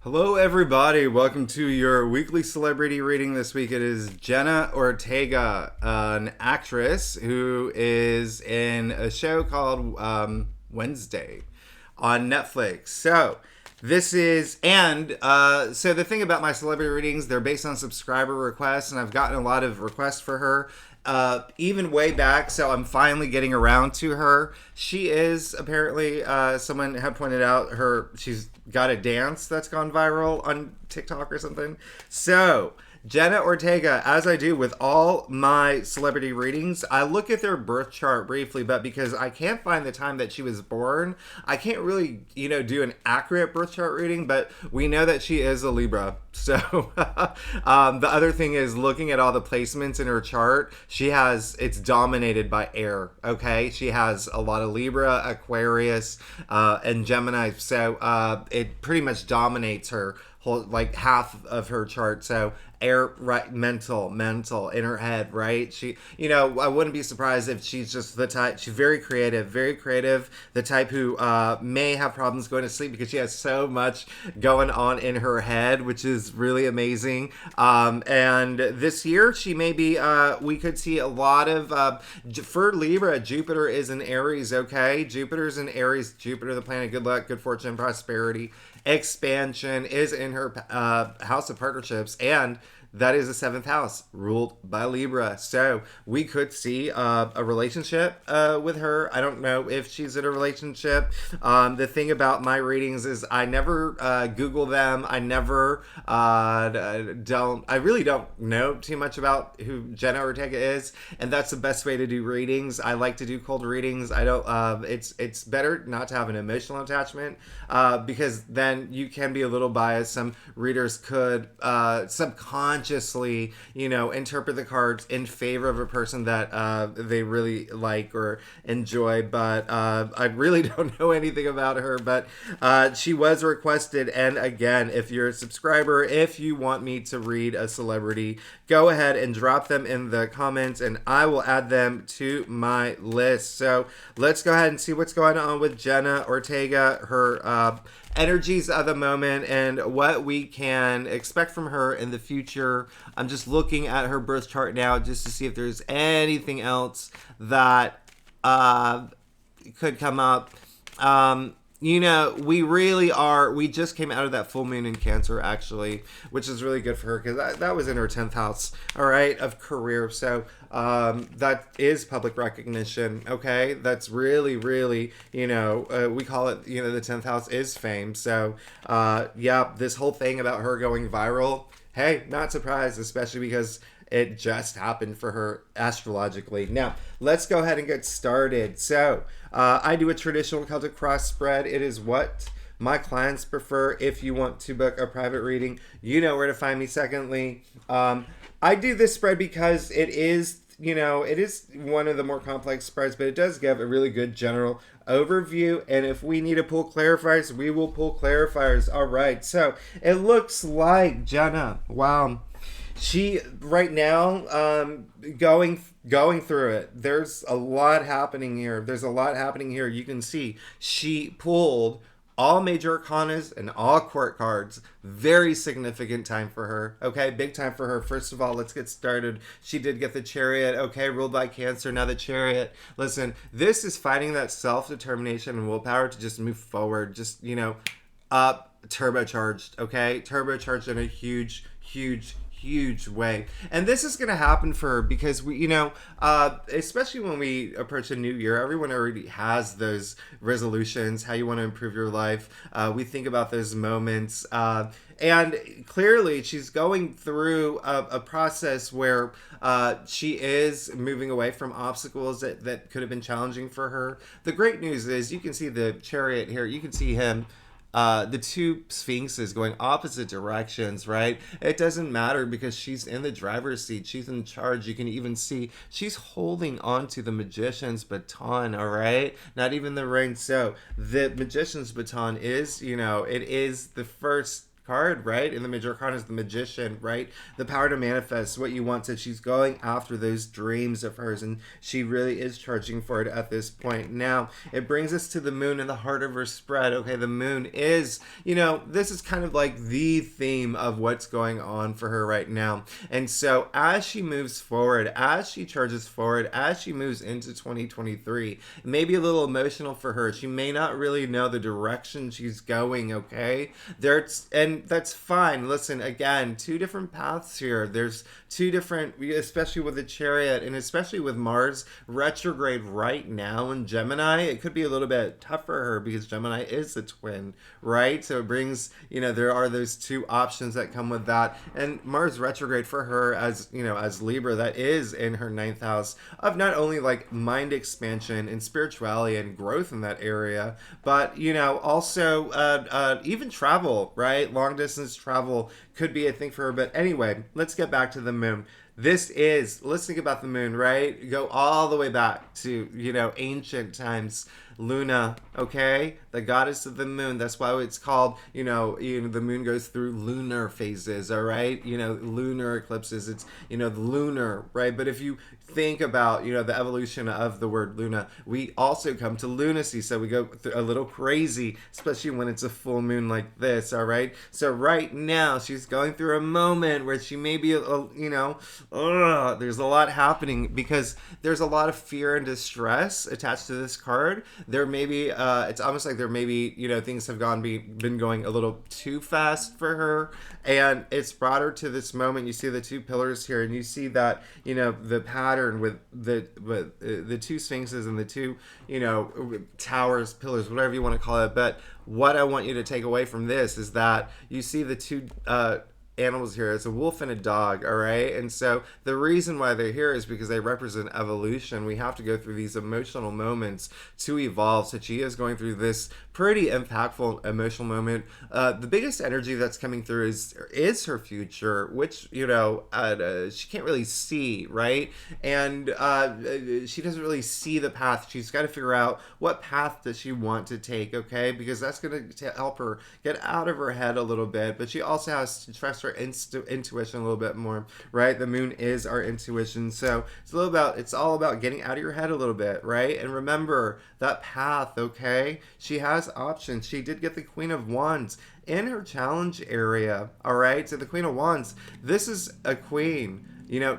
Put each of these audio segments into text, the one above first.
Hello, everybody. Welcome to your weekly celebrity reading. This week it is Jenna Ortega, an actress who is in a show called Wednesday on Netflix. So the thing about my celebrity readings, they're based on subscriber requests, and I've gotten a lot of requests for her. Even way back, so I'm finally getting around to her. She is apparently, someone had pointed out she's got a dance that's gone viral on TikTok or something. So Jenna Ortega, as I do with all my celebrity readings, I look at their birth chart briefly, but because I can't find the time that she was born, I can't really, do an accurate birth chart reading, but we know that she is a Libra. So the other thing is looking at all the placements in her chart, it's dominated by air, okay? She has a lot of Libra, Aquarius, and Gemini, so it pretty much dominates her whole, like half of her chart. So air, right, mental in her head, right? She, I wouldn't be surprised if she's just the type. She's very creative, the type who may have problems going to sleep because she has so much going on in her head, which is really amazing. And this year she may be, we could see a lot of, for Libra, Jupiter is in Aries, okay? Jupiter's in Aries, Jupiter the planet, good luck, good fortune, prosperity, expansion, is in her house of partnerships, and that is the seventh house ruled by Libra. So we could see a relationship with her. I don't know if she's in a relationship. The thing about my readings is I never Google them. I never I really don't know too much about who Jenna Ortega is, and that's the best way to do readings. I like to do cold readings. I don't. It's better not to have an emotional attachment because then you can be a little biased. Some readers could subconsciously, interpret the cards in favor of a person that they really like or enjoy. But I really don't know anything about her. But she was requested. And again, if you're a subscriber, if you want me to read a celebrity, go ahead and drop them in the comments and I will add them to my list. So let's go ahead and see what's going on with Jenna Ortega, her energies of the moment, and what we can expect from her in the future. I'm just looking at her birth chart now just to see if there's anything else that could come up. We just came out of that full moon in Cancer, actually, which is really good for her because that was in her 10th house, all right, of career. So that is public recognition, okay? That's really, really, we call it, the 10th house is fame. So, this whole thing about her going viral, hey, not surprised, especially because it just happened for her astrologically. Now, let's go ahead and get started. So, I do a traditional Celtic cross spread. It is what my clients prefer. If you want to book a private reading, you know where to find me. Secondly, I do this spread because it is one of the more complex spreads, but it does give a really good general overview. And if we need to pull clarifiers, we will pull clarifiers. All right. So it looks like Jenna, wow, she right now going through it. There's a lot happening here. You can see she pulled all major arcanas and all court cards. Very significant time for her. Okay, big time for her. First of all, let's get started. She did get the Chariot. Okay, ruled by Cancer. Now the Chariot. Listen, this is finding that self-determination and willpower to just move forward. Just, turbocharged. Okay, turbocharged in a huge way. And this is going to happen for her because we, especially when we approach a new year, everyone already has those resolutions, how you want to improve your life. We think about those moments. And clearly she's going through a process where she is moving away from obstacles that could have been challenging for her. The great news is you can see the Chariot here. You can see him, the two sphinxes going opposite directions, right? It doesn't matter because she's in the driver's seat. She's in charge. You can even see she's holding on to the magician's baton, all right? Not even the ring. So the magician's baton is, it is the first card, right? And the Major Arcana is the Magician, right? The power to manifest what you want. So she's going after those dreams of hers, and she really is charging for it at this point. Now, it brings us to the Moon in the heart of her spread. Okay, the Moon is, this is kind of like the theme of what's going on for her right now. And so as she moves forward, as she charges forward, as she moves into 2023, it may be a little emotional for her. She may not really know the direction she's going, okay? And that's fine. Listen, again, two different paths here. There's two different, especially with the Chariot and especially with Mars retrograde right now in Gemini, it could be a little bit tough for her because Gemini is a twin, right? So it brings, there are those two options that come with that. And Mars retrograde for her as Libra, that is in her ninth house of not only like mind expansion and spirituality and growth in that area, but, also even travel, right? Long distance travel could be a thing for her. But anyway, let's get back to the Moon. Let's think about the Moon, right? Go all the way back to, ancient times. Luna, okay? The goddess of the Moon. That's why it's called, the Moon goes through lunar phases, all right? Lunar eclipses. It's, the lunar, right? But if you think about, the evolution of the word Luna, we also come to lunacy. So we go a little crazy, especially when it's a full moon like this, all right? So right now, she's going through a moment where she may be, there's a lot happening because there's a lot of fear and distress attached to this card. There may be, it's almost like there may be, things have been going a little too fast for her, and it's brought her to this moment. You see the two pillars here, and you see that, the pattern with the two sphinxes and the two, towers, pillars, whatever you want to call it. But what I want you to take away from this is that you see the two animals here. It's a wolf and a dog, all right? And so the reason why they're here is because they represent evolution. We have to go through these emotional moments to evolve. So she is going through this pretty impactful emotional moment. The biggest energy that's coming through is her future, which, she can't really see, right? And she doesn't really see the path. She's got to figure out what path does she want to take, okay? Because that's going to help her get out of her head a little bit. But she also has to trust her intuition a little bit more, right? The Moon is our intuition. So it's all about getting out of your head a little bit, right? And remember that path, okay? She has options. She did get the Queen of Wands in her challenge area, all right? So the Queen of Wands, this is a queen,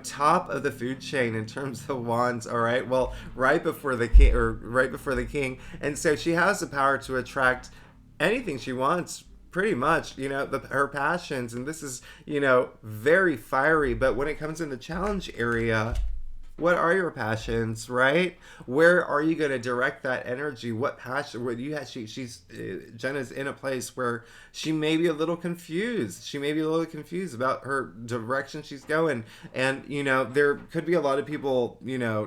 top of the food chain in terms of wands, all right? Well, right before the king. And so she has the power to attract anything she wants, pretty much, her passions. And this is, very fiery. But when it comes in the challenge area, what are your passions, right? Where are you going to direct that energy? What passion? What you have? Jenna's in a place where she may be a little confused. She may be a little confused about her direction she's going, and there could be a lot of people,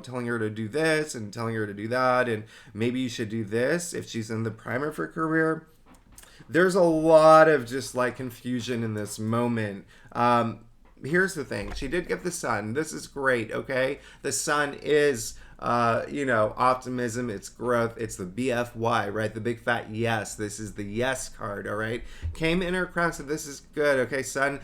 telling her to do this and telling her to do that, and maybe you should do this if she's in the prime of her career. There's a lot of just like confusion in this moment. Here's the thing. She did get the Sun. This is great, okay? The Sun is, optimism. It's growth. It's the BFY, right? The big fat yes. This is the yes card, all right? Came in her crown, so this is good, okay? Sun,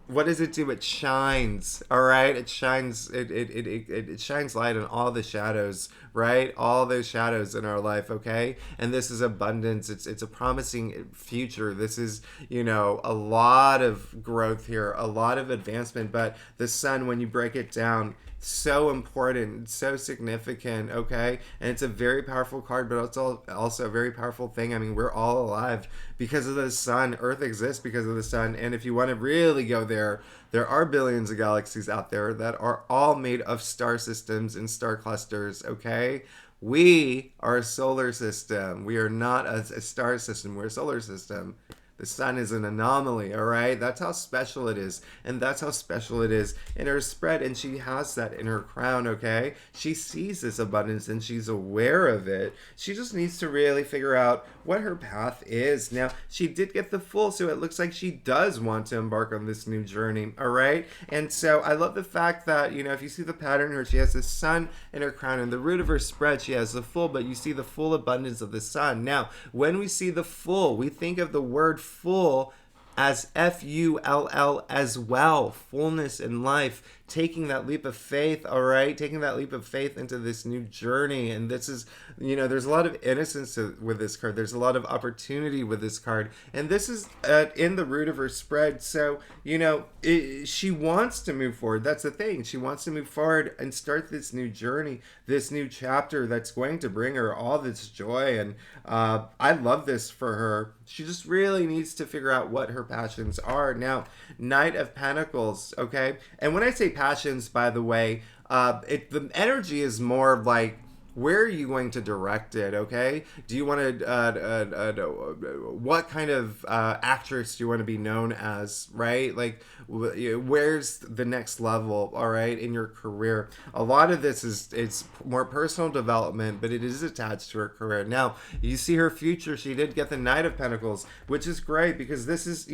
what does it do? It shines, all right? It shines. It shines light on all the shadows, right? All those shadows in our life, okay? And this is abundance. It's a promising future. This is, a lot of growth here, a lot of advancement. But the Sun, when you break it down, so important, so significant, okay? And it's a very powerful card, but it's also a very powerful thing. I mean, we're all alive because of the Sun. Earth exists because of the Sun. And if you want to really go there are billions of galaxies out there that are all made of star systems and star clusters, okay? We are a solar system. We are not a star system. We're a solar system. The Sun is an anomaly, all right? That's how special it is. And that's how special it is in her spread. And she has that in her crown, okay? She sees this abundance and she's aware of it. She just needs to really figure out what her path is. Now, she did get the Fool, so it looks like she does want to embark on this new journey, all right? And so I love the fact that, if you see the pattern here, she has the Sun in her crown. And the root of her spread, she has the Fool, but you see the full abundance of the Sun. Now, when we see the Fool, we think of the word full as FULL as well. Fullness in life. Taking that leap of faith, all right? Taking that leap of faith into this new journey. And this is, there's a lot of innocence with this card. There's a lot of opportunity with this card. And this is in the root of her spread. So, she wants to move forward. That's the thing. She wants to move forward and start this new journey, this new chapter that's going to bring her all this joy. And I love this for her. She just really needs to figure out what her passions are. Now, Knight of Pentacles, okay? And when I say passions, by the way, the energy is more like, where are you going to direct it, okay? Do you want to, what kind of actress do you want to be known as, right? Like, where's the next level, all right, in your career? A lot of this it's more personal development, but it is attached to her career. Now, you see her future. She did get the Knight of Pentacles, which is great because this is,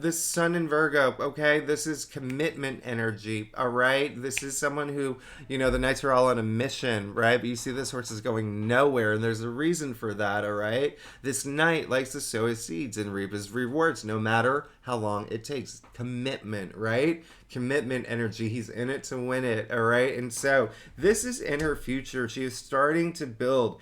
this Sun in Virgo, okay? This is commitment energy, all right? This is someone who, the Knights are all on a mission, right? But you see this horse is going nowhere, and there's a reason for that, all right? This Knight likes to sow his seeds and reap his rewards, no matter how long it takes. Commitment, right? Commitment energy. He's in it to win it, all right? And so this is in her future. She is starting to build,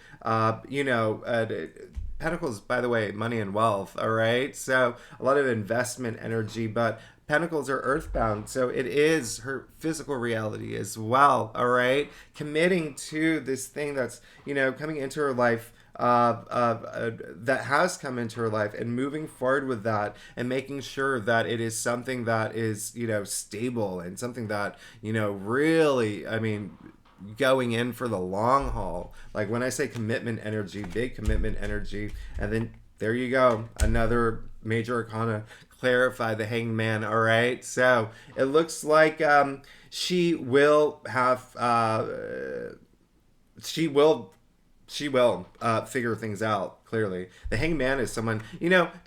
Pentacles, by the way, money and wealth, all right? So a lot of investment energy, but Pentacles are earthbound, so it is her physical reality as well, all right? Committing to this thing that's, coming into her life, that has come into her life, and moving forward with that and making sure that it is something that is, stable and something that, really, going in for the long haul. Like when I say commitment energy, big commitment energy, and then there you go, another major arcana, clarify, the Hanged Man, all right? So it looks like she will figure things out, clearly. The Hanged Man is someone,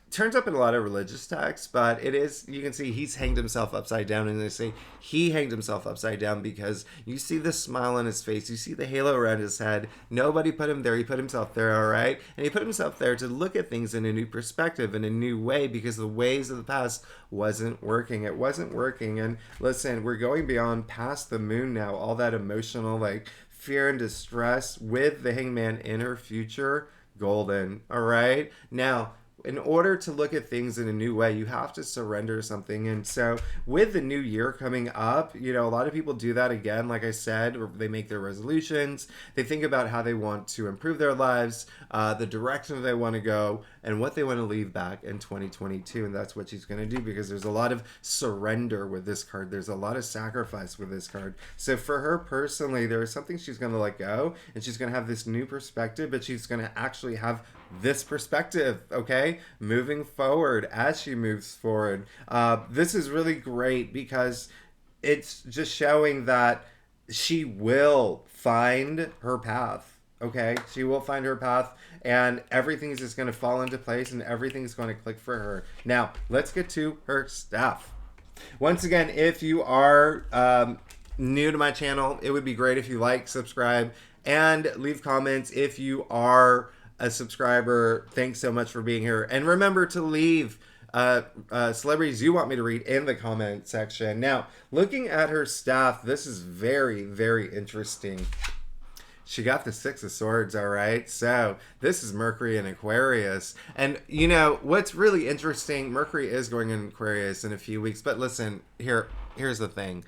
turns up in a lot of religious texts, but it is, you can see he's hanged himself upside down, and they say he hanged himself upside down because you see the smile on his face, you see the halo around his head. Nobody put him there, he put himself there, all right? And he put himself there to look at things in a new perspective, in a new way, because the ways of the past wasn't working. It wasn't working. And listen, we're going beyond past the moon now, all that emotional, like, fear and distress with the Hanged Man in her future. Golden, all right? Now, in order to look at things in a new way, you have to surrender something. And so with the new year coming up, a lot of people do that again. Like I said, they make their resolutions. They think about how they want to improve their lives, the direction they want to go, and what they want to leave back in 2022. And that's what she's going to do, because there's a lot of surrender with this card. There's a lot of sacrifice with this card. So for her personally, there is something she's going to let go, and she's going to have this new perspective, but she's going to actually have this perspective, okay, moving forward as she moves forward. This is really great because it's just showing that she will find her path, okay? She will find her path, and everything's just going to fall into place, and everything's going to click for her. Now, let's get to her stuff. Once again, if you are new to my channel, it would be great if you like, subscribe, and leave comments. If you are a subscriber, thanks so much for being here, and remember to leave celebrities you want me to read in the comment section. Now, looking at her staff, this is very, very interesting. She got the Six of Swords, all right? So this is Mercury in Aquarius. And what's really interesting, Mercury is going in Aquarius in a few weeks, but listen, here's the thing.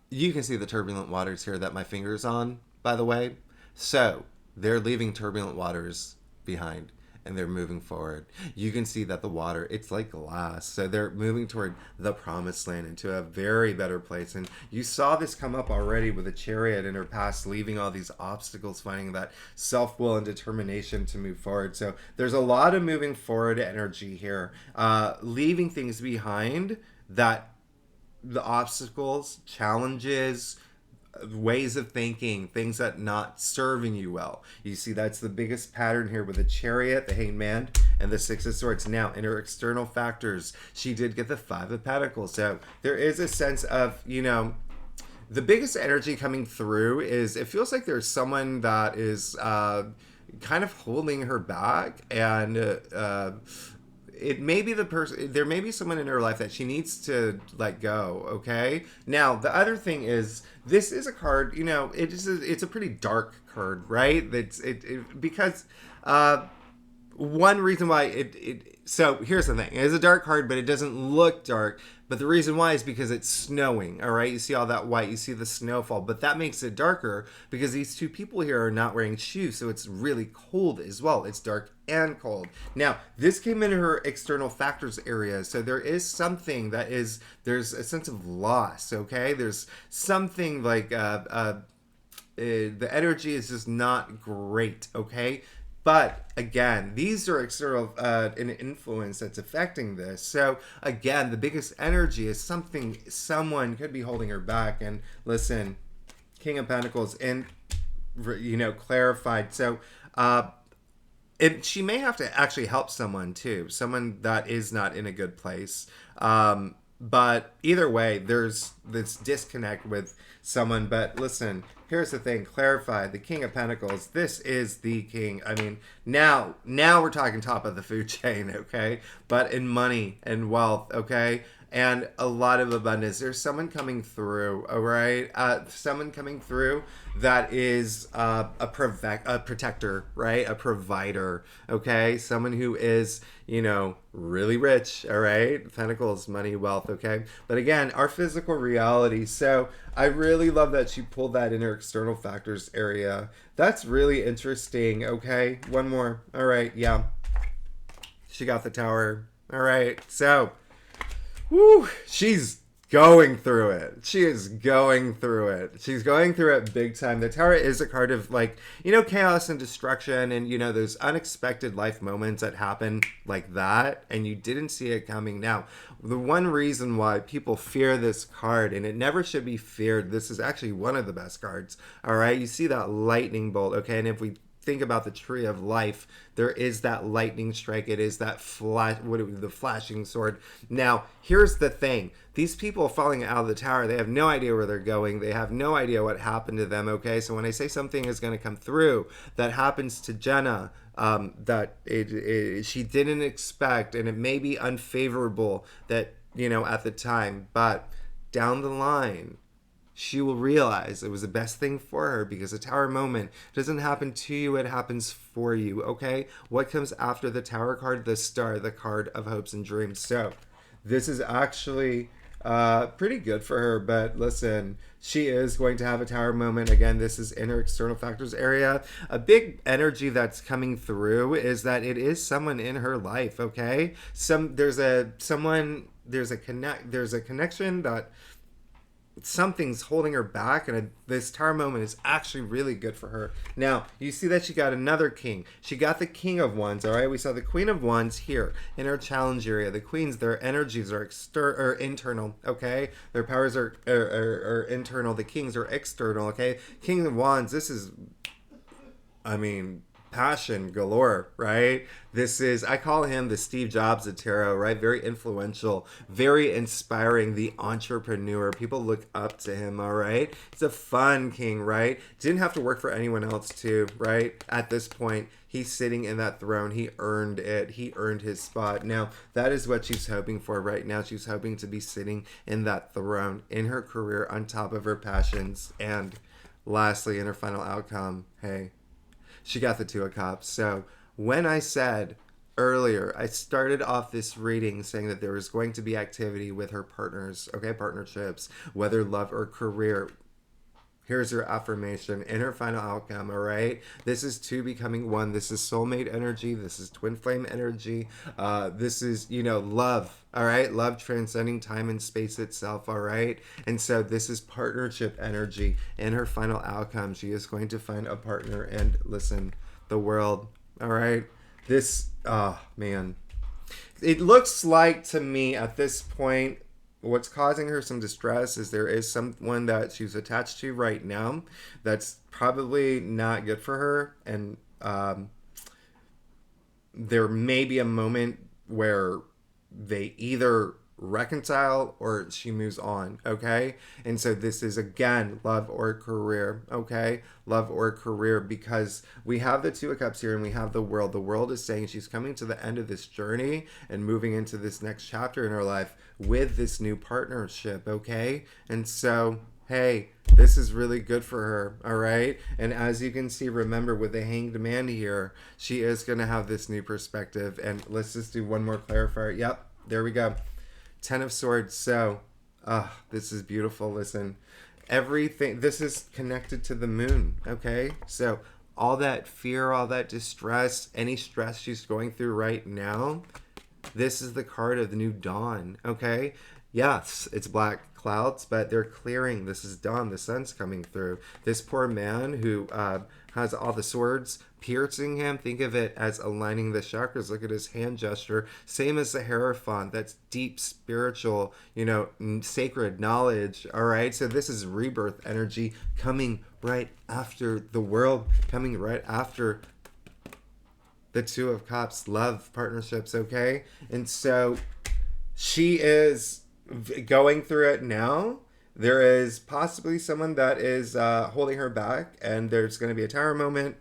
You can see the turbulent waters here that my finger's on, by the way. So they're leaving turbulent waters behind, and they're moving forward. You can see that the water, it's like glass. So they're moving toward the promised land, into a very better place. And you saw this come up already with a Chariot in her past, leaving all these obstacles, finding that self-will and determination to move forward. So there's a lot of moving forward energy here, leaving things behind, that the obstacles, challenges, ways of thinking, things that not serving you well. You see, that's the biggest pattern here with the Chariot, the Hanged Man, and the Six of Swords. Now, in her external factors, she did get the Five of Pentacles. So there is a sense of, the biggest energy coming through is, it feels like there's someone that is kind of holding her back, and it may be the person, there may be someone in her life that she needs to let go. Okay. Now the other thing is, this is a card, it's a pretty dark card, right? Because one reason why so here's the thing, it's a dark card, but it doesn't look dark. But the reason why is because it's snowing. All right, you see all that white, you see the snowfall, but that makes it darker because these two people here are not wearing shoes, so it's really cold as well. It's dark and cold. Now this came in her external factors area, so there is something there's a sense of loss. Okay, there's something like the energy is just not great. Okay. But again, these are external an influence that's affecting this. So again, the biggest energy is someone could be holding her back. And listen, King of Pentacles and clarified. So she may have to actually help someone too, someone that is not in a good place. But either way, there's this disconnect with someone. But listen, here's the thing, clarify, the King of Pentacles, this is the king. I mean, now we're talking top of the food chain, okay? But in money and wealth, okay? And a lot of abundance. There's someone coming through, all right? Someone coming through that is a protector, right? A provider, okay? Someone who is, really rich, all right? Pentacles, money, wealth, okay? But again, our physical reality. So I really love that she pulled that in her external factors area. That's really interesting, okay? One more. All right, yeah. She got the Tower. All right, so... woo, she's going through it. She is going through it. She's going through it big time. The Tower is a card of chaos and destruction, and those unexpected life moments that happen like that, and you didn't see it coming. Now, the one reason why people fear this card, and it never should be feared, this is actually one of the best cards. All right, you see that lightning bolt, okay? And if we think about the tree of life, there is that lightning strike. It is that the flashing sword. Now, here's the thing. These people falling out of the tower, they have no idea where they're going. They have no idea what happened to them, okay? So when I say something is going to come through that happens to Jenna, that she didn't expect, and it may be unfavorable that, at the time, but down the line, she will realize it was the best thing for her, because a Tower moment doesn't happen to you, it happens for you, okay? What comes after the Tower card? The Star, the card of hopes and dreams. So this is actually pretty good for her, but listen, she is going to have a Tower moment. Again, this is in her external factors area. A big energy that's coming through is that it is someone in her life, okay? There's a connection that something's holding her back, and this Tower moment is actually really good for her. Now, you see that she got another king. She got the King of Wands, all right? We saw the Queen of Wands here in her challenge area. The queens, their energies are internal, okay? Their powers are internal. The kings are external, okay? King of Wands, this is, passion galore, right? This is, I call him the Steve Jobs of tarot, right? Very influential, very inspiring, the entrepreneur. People look up to him, all right? He's a fun king, right? Didn't have to work for anyone else to, right? At this point, he's sitting in that throne. He earned it. He earned his spot. Now, that is what she's hoping for right now. She's hoping to be sitting in that throne in her career, on top of her passions. And lastly, in her final outcome, hey, she got the Two of Cups. So when I said earlier, I started off this reading saying that there was going to be activity with her partners, okay, partnerships, whether love or career. Here's her affirmation in her final outcome, all right? This is two becoming one. This is soulmate energy. This is twin flame energy. This is, love, all right? Love transcending time and space itself, all right? And so this is partnership energy. In her final outcome, she is going to find a partner. And listen, the world, all right? This, oh, man. It looks like to me at this point, what's causing her some distress is there is someone that she's attached to right now that's probably not good for her. And there may be a moment where they either reconcile or she moves on, okay? And so this is again love or career, okay? Love or career, because we have the Two of Cups here and we have the World. The World is saying she's coming to the end of this journey and moving into this next chapter in her life with this new partnership, okay? And so, hey, this is really good for her, all right? And as you can see, remember, with the Hanged Man here, she is going to have this new perspective. And let's just do one more clarifier. Yep, there we go. Ten of Swords. So, this is beautiful. Listen, everything, this is connected to the moon, okay? So, all that fear, all that distress, any stress she's going through right now, this is the card of the new dawn, okay? Yes, it's black clouds, but they're clearing. This is dawn. The sun's coming through. This poor man who has all the swords piercing him, think of it as aligning the chakras. Look at his hand gesture. Same as the Hierophant. That's deep spiritual, sacred knowledge, all right? So this is rebirth energy coming right after the World, coming right after the Two of Cups, love, partnerships, okay? And so she is going through it now. There is possibly someone that is holding her back, and there's going to be a tower moment,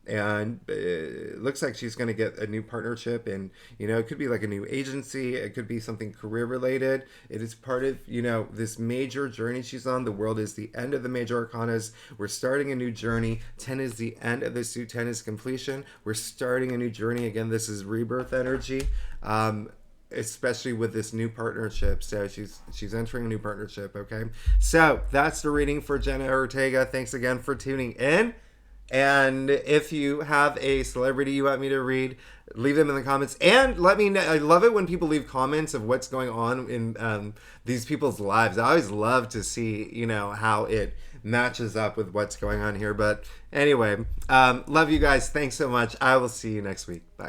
and it looks like she's going to get a new partnership, and it could be like a new agency, it could be something career related. It is part of this major journey she's on. The World is the end of the major arcanas. We're starting a new journey. 10 is the end of the suit. 10 is completion. We're starting a new journey. Again, this is rebirth energy, especially with this new partnership. So she's entering a new partnership, okay? So that's the reading for Jenna Ortega. Thanks again for tuning in. And if you have a celebrity you want me to read, leave them in the comments and let me know. I love it when people leave comments of what's going on in these people's lives. I always love to see, how it matches up with what's going on here. But anyway, love you guys. Thanks so much. I will see you next week. Bye.